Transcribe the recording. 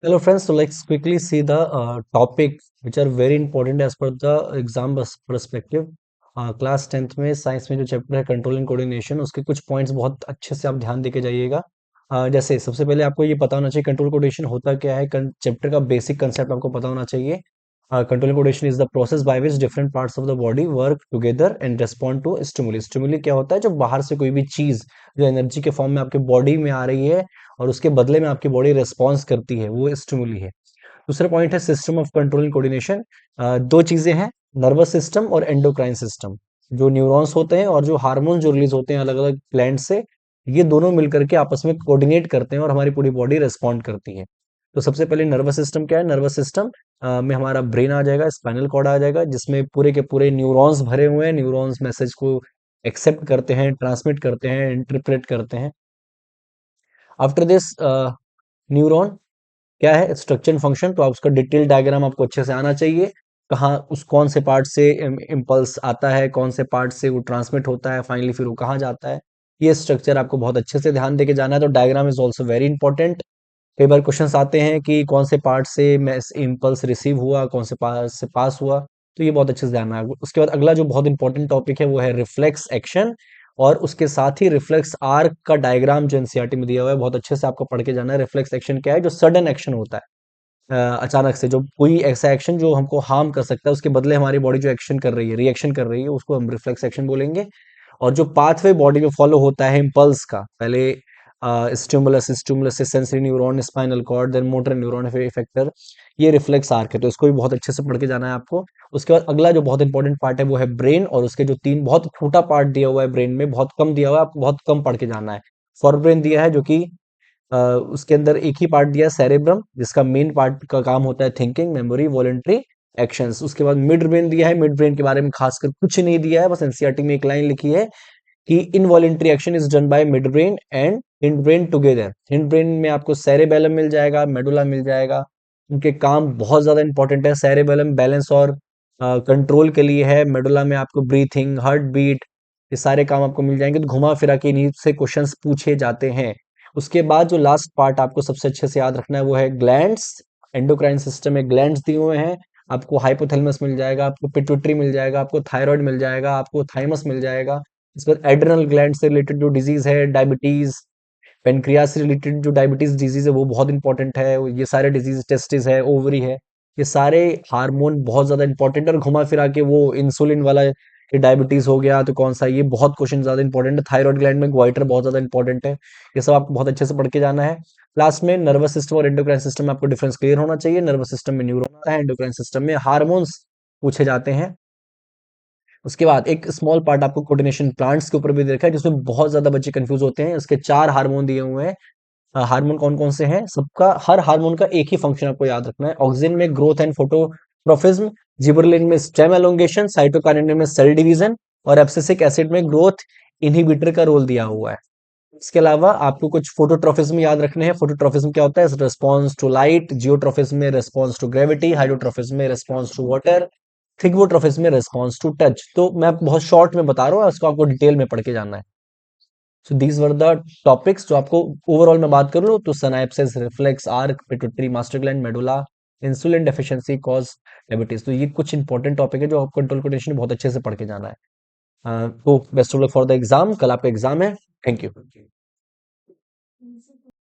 Hello friends, so let's quickly see the topics which are very important as per the exam perspective. Class 10th में science में जो chapter है control and coordination, उसके कुछ points बहुत अच्छे से आप ध्यान देके जाइएगा। जैसे सबसे पहले आपको ये पता होना चाहिए कंट्रोल कोऑर्डिनेशन होता क्या है। चैप्टर का बेसिक कंसेप्ट आपको पता होना चाहिए। Control coordination is the process by which different parts of the body work together and respond to stimuli. Stimuli क्या होता है? जो बाहर से कोई भी चीज जो एनर्जी के फॉर्म में आपके बॉडी में आ रही है और उसके बदले में आपकी बॉडी रिस्पॉन्स करती है, वो स्टिमुली है। दूसरा पॉइंट है system of control and coordination. दो चीजें हैं, नर्वस सिस्टम और एंडोक्राइन सिस्टम। जो न्यूरॉन्स होते हैं और जो हार्मोन जो रिलीज होते हैं अलग अलग ग्लैंड से, ये दोनों मिलकर के आपस में कोऑर्डिनेट करते हैं और हमारी पूरी बॉडी रिस्पॉन्ड करती है। तो सबसे पहले नर्वस सिस्टम क्या है? नर्वस सिस्टम में हमारा ब्रेन आ जाएगा, स्पाइनल कॉर्ड आ जाएगा, जिसमें पूरे के पूरे न्यूरॉन्स भरे हुए हैं। न्यूरॉन्स मैसेज को एक्सेप्ट करते हैं, ट्रांसमिट करते हैं, इंटरप्रेट करते हैं। आफ्टर दिस न्यूरॉन क्या है? Structure and function. तो आप उसका डिटेल डायग्राम आपको अच्छे से आना चाहिए। कहाँ उस कौन से पार्ट से इम्पल्स आता है, कौन से पार्ट से वो ट्रांसमिट होता है, फाइनली फिर वो कहाँ जाता है। ये स्ट्रक्चर आपको बहुत अच्छे से ध्यान देके जाना है। तो diagram is also very important. कई बार क्वेश्चंस आते हैं कि कौन से पार्ट से इम्पल्स रिसीव हुआ, कौन से पार्ट से पास हुआ। तो ये बहुत अच्छे से ध्यान है। उसके बाद अगला जो बहुत इंपॉर्टेंट टॉपिक है वो है रिफ्लेक्स एक्शन। और उसके साथ ही रिफ्लेक्स आर्क का डायग्राम जो एनसीईआरटी में दिया हुआ है, बहुत अच्छे से आपको पढ़ के जाना है। रिफ्लेक्स एक्शन क्या है? जो सडन एक्शन होता है, अचानक से जो कोई ऐसा एक्शन जो हमको हार्म कर सकता है, उसके बदले हमारी बॉडी जो एक्शन कर रही है, रिएक्शन कर रही है, उसको हम रिफ्लेक्स एक्शन बोलेंगे। और जो पाथवे बॉडी में फॉलो होता है इम्पल्स का, पहले स्टिमुलस, स्टिमुलस से sensory neuron, spinal cord, then motor neuron effector, ये रिफ्लेक्स आर्क है। तो इसको भी बहुत अच्छे से पढ़ के जाना है आपको। उसके बाद अगला जो बहुत इंपॉर्टेंट पार्ट है वो है ब्रेन। और उसके जो तीन बहुत छोटा पार्ट दिया हुआ है ब्रेन में, बहुत कम दिया हुआ है, आपको बहुत कम पढ़ के जाना है। फॉर ब्रेन दिया है जो कि उसके अंदर एक ही पार्ट दिया है सेरेब्रम, जिसका मेन पार्ट का काम होता है थिंकिंग, मेमोरी, वॉलेंटरी एक्शंस। उसके बाद मिड ब्रेन दिया है। मिड ब्रेन के बारे में खासकर कुछ नहीं दिया है, बस एनसीईआरटी में एक लाइन लिखी है कि involuntary action is done by mid brain and hind brain together. Hind brain में आपको सेरेबेलम मिल जाएगा, मेडुला मिल जाएगा। उनके काम बहुत ज्यादा इंपॉर्टेंट है। सेरेबेलम बैलेंस और कंट्रोल के लिए है। मेडुला में आपको ब्रीथिंग, हार्ट बीट, ये सारे काम आपको मिल जाएंगे। तो घुमा फिरा के इन्हीं से क्वेश्चंस पूछे जाते हैं। उसके बाद जो लास्ट पार्ट आपको सबसे अच्छे से याद रखना है वो है ग्लैंड्स। एंडोक्राइन सिस्टम में ग्लैंड्स दिए हुए हैं। आपको हाइपोथैलेमस मिल जाएगा, आपको पिट्यूटरी मिल जाएगा, आपको थायराइड मिल जाएगा, आपको थाइमस मिल जाएगा। इसके बाद एड्रेनल ग्लैंड से रिलेटेड जो डिजीज है, डायबिटीज, पेनक्रियास से रिलेटेड जो डायबिटीज डिजीज है वो बहुत इंपॉर्टेंट है। ये सारे डिजीज, टेस्टिस है, ओवरी है, ये सारे हार्मोन बहुत ज्यादा इंपॉर्टेंट है। और घुमा फिरा के वो इंसुलिन वाला कि डायबिटीज हो गया तो कौन सा, ये बहुत क्वेश्चन ज्यादा इंपॉर्टेंट है। थायराइड ग्लैंड में ग्वाइटर बहुत ज्यादा इंपॉर्टेंट है। ये सब आपको बहुत अच्छे से पढ़ के जाना है। लास्ट में नर्वस सिस्टम और एंडोक्राइन सिस्टम में आपको डिफरेंस क्लियर होना चाहिए। नर्वस सिस्टम में न्यूरॉन आता है, एंडोक्राइन सिस्टम में हार्मोन्स पूछे जाते हैं। उसके बाद एक स्मॉल पार्ट आपको कोऑर्डिनेशन प्लांट्स के ऊपर भी देखा है, जिसमें बहुत ज्यादा बच्चे कंफ्यूज होते हैं। उसके चार हार्मोन दिए हुए हैं। हार्मोन कौन कौन से हैं? सबका, हर हार्मोन का एक ही फंक्शन आपको याद रखना है। ऑक्सीजन में ग्रोथ एंड फोटोट्रोफिज्म, जिबरेलिन में स्टेम एलोंगेशन, साइटोकाइनेसिस में सेल डिवीजन, और एब्सिसिक एसिड में ग्रोथ इनहिबिटर का रोल दिया हुआ है। इसके अलावा आपको कुछ फोटोट्रोफिज्म याद रखने हैं। फोटोट्रोफिज्म क्या होता है? Response to light. जियोट्रोफिज्म में रिस्पॉन्स टू ग्रेविटी। हाइड्रोट्रोफिज्म में रिस्पॉन्स टू वाटर। थिगोट्रोफिज्म में रिस्पॉन्स टू टच। तो मैं बहुत शॉर्ट में बता रहा हूँ, इसको आपको डिटेल में पढ़ के जानना है। So these were the topics जो आपको ओवरऑल में बात करूँ तो synapsis, reflex arc, pituitary, master gland, medulla, insulin deficiency cause diabetes. तो ये कुछ इंपॉर्टेंट टॉपिक है जो आपको कंट्रोल कोऑर्डिनेशन बहुत अच्छे से पढ़ के जाना है। तो best of luck for the exam. कल आपका एग्जाम है। Thank you.